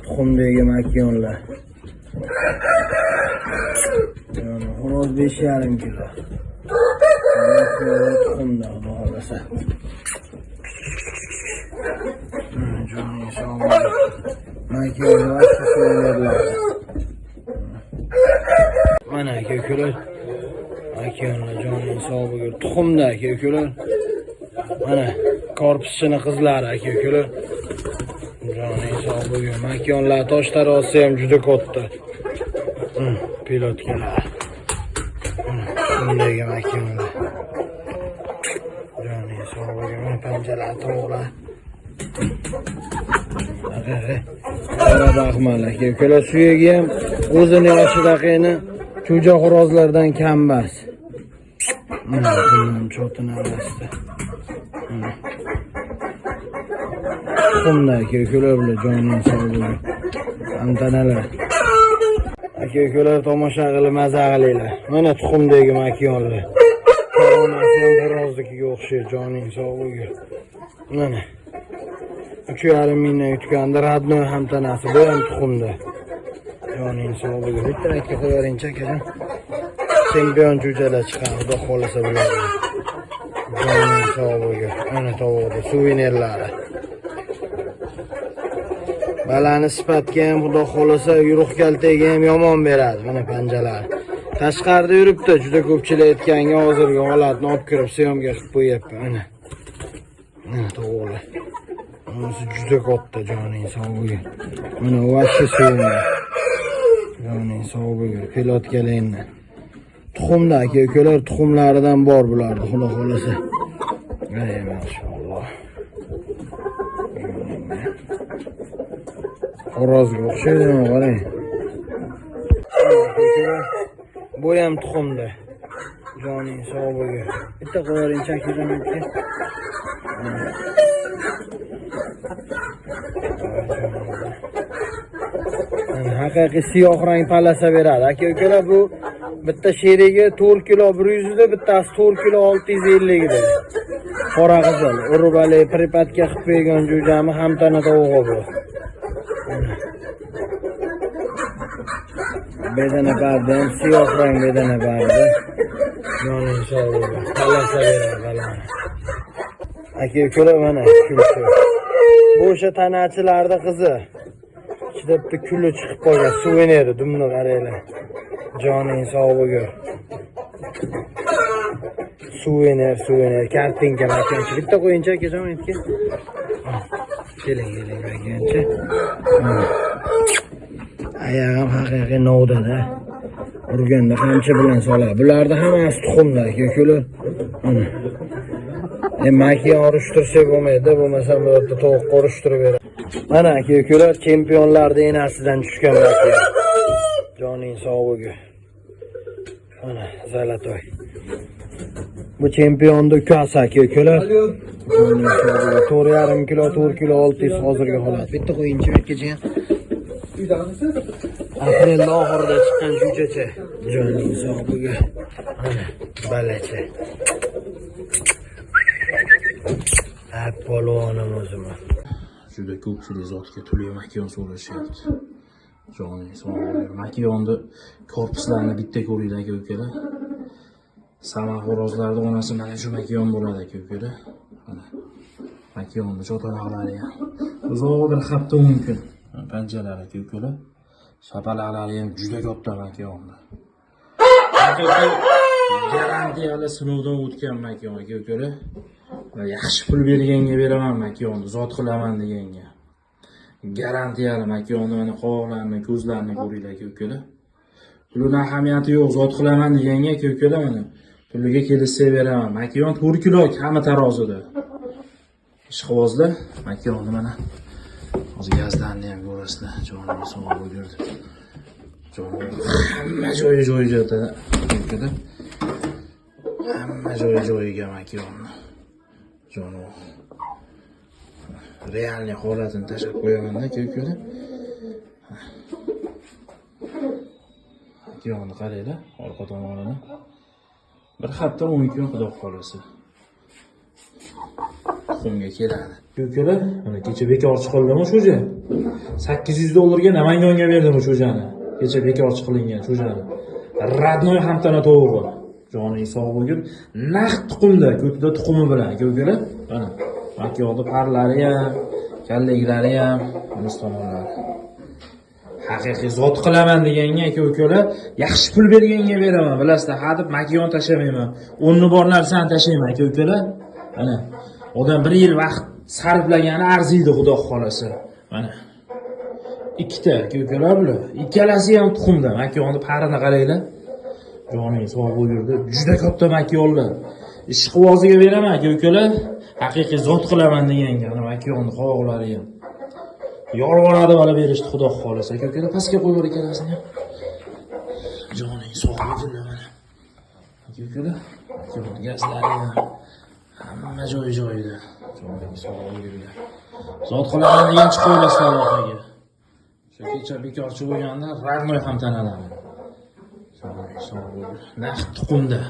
Tuxumdagi makiyonlar. Yani horoz 5,5 kilo. Tuxumda xudo xolasa. Jo'ning sog'ligi. Makiyonlar suyunadilar. Mana aka-ukalar. Makiyonlar jo'ning sog'ligi. Tuxumda aka-ukalar. Mana korpuschini qizlari aka-ukalar. Jo'ning sog'ligi. Makiyonlar tosh tarozi ham juda katta. Pilotkalar. Shundagi makiyonlar. Jo'ning sog'ligi. Panjalar to'g'ri. Qora baxmal aka-ukalar suyagi ham o'zini yoshidagini cho'ja xorozlardan kam emas. Cho'tin arasida. Tuxumda aka-ukalar bilan jo'ning sog'ligi. Antanalar. Aka-ukalar tomosha qilib maza qilinglar. Mana tuxumdagi makiyonlar. Koronasi ham xoroznikiga o'xshaydi jo'ning sog'ligi. Mana 3,5 mingdan yutganda radno ham tanasi bu ham tuxumda. Jo'ning sog'ligi. Bitta aka qo'yaringchi akajon. Chempion cho'jalar chiqadi, xudo xolasa bo'ladi. Jo'ning sog'ligi. Mana tovoqda suvenirlari. Balani sifatga ham xudo xolasa yo'ruq kaltaga ham yomon beradi. Mana panjalar. Tashqarida yuribdi, juda ko'pchilik aytganga hozirgi holatni olib kirib syomka qilib qo'yapti. Mana. Mana tovoqlar. Bunisi juda katta jo'ning sog'ligi. Mana vashi suvni. Jo'ning sog'ligi. Pilotkalarni. Tuxumda aka-ukalar tuxumlaridan bor bularni xudo xolasa. Ey maşallah. Xorozga o'xshaydi, qarang. Bu ham tuxumda. Jo'ning sog'ligi. Bitta qo'yaringchi akajon aka. Haqiqiy siyoh rang palasa beradi. Aka-ukalar bu bitta sherigi 4 kilo 100 da, bittasi 4 kilo 650 da. Qora qizil, urubali pripadga qilib qo'ygan jo'jami ham tana tovuqi bu. Bedana barda ham siyoh rang bedana barda. Jo'ning sog'ligi. Palasa beradi balani. Aka-ukalar mana kulchi. Bu o'sha tanachilarda qizi. Ichida bitta kuli chiqib qolgan suvenir, dumni qaranglar. Jo'ning sog'ligi. Suvenir, kartinka makonchi. Bitta qo'yinchi akajon aytgan. Keling makonchi. Ayog'im haqiqiy novdada. Urganda qamchi bilan soladi. Bularda hammasi tuxumda aka-ukalar. Mana. Makiyon urishtirsa bo'lmaydi, bo'lmasa bu yerda tovuq urishtirib beradi. Mana aka-ukalar chempionlarda enasidan tushgan makiyon. Jo'ning sog'ligi. Mana Zalatoy. Bu chempionda ukasi aka-ukalar. 4,5 kilo, 4 kilo 600 hozirgi holat. Bitta qo'yinchi bekkacha. Aprel oxirida chiqqan jo'jacha. Jo'ning sog'ligi. Mana balacha. Polvonim o'zim. Juda ko'pchilik zotga turli makiyon so'rashyapti. Jo'ning sog'ligi. Makiyonni korpuslarini bitta ko'ringlar aka-ukalar. Sama xorozlarda onasi mana shu makiyon bo'ladi aka-ukalar. Mana makiyonni cho'talaqlari ham uzoqdir hafta mumkin. Panjalari aka-ukalar. Shapalaqlari ham juda katta makiyonni. Garantiyali sinovdan o'tgan makiyon aka-ukalar. Yaxshi pul berganga beraman makiyonni, zot qilaman deganga. Garantiyali makiyonni, mana qovoqlarini, ko'zlarini ko'ringlar aka-ukalar. Pulning ahamiyati yo'q, zot qilaman deganga aka-ukalar mana puliga kelishsa beraman. Makiyon 4 kilo hamma tarozida. Ishqibozlar makiyonni mana hozir gazdanni ham ko'rasizlar. Jo'ning sog'ligi ko'rdi. Hamma joyi-joyida aka-ukalar. Hamma joyi-joyiga makiyonni. Jo'ning realniy holatini tashlab qo'yaman aka-ukalar. Makiyonni qaranglar, orqa tomonini. Bir hafta mumkin xudo xolasa. tuxumga keladi. Ko'kalar, mana kecha bekorchi qildimi sho'ja? 800 dollarga Namanganga berdim sho'jani. Kecha bekorchi qilingan sho'jani. Radnoy hamtana tovuqi. Joning sog' bo'lgur. Naq tuxumda, ko'tida tuxumi bilan ko'kalar. Mana makiyodi parlari ham, kalliklari ham, mustomonlari. Haqiqiy zot qilaman deganga aka-ukalar, yaxshi pul berganga beraman. Bilasizlar, hadeb makiyon tashamayman. O'rni bor narsani tashlayman aka-ukalar. Mana odam 1 yil vaqt sarflagani arziydi, xudo xolasa. Mana ikkita aka-ukalar bular. Ikkalasi ham tuxumda. Makiyonni parini qaranglar. Joning sog' bo'lgurdi. Juda katta makiyonlar. Ishqivoziga beraman aka-ukalar. Haqiqiy zot qilaman deganga, mana makiyonni qovoqlari ham. Yolg'onadi bala berishdi, xudo xolasa. Aka-ukalar pastga qo'yib yuboring ikkalasini ham. Joning sog' bo'lgurlar mana. Aka-ukalar, gazlari ham hamma joyi-joyida. Joning sog' bo'lgurlar. Zot qilaman degan chiqib olasizlar orqaga. Shu kecha bekorchi bo'lganda radnoy ham tanalaman. Joning sog' bo'lgur. Naq tuxumda.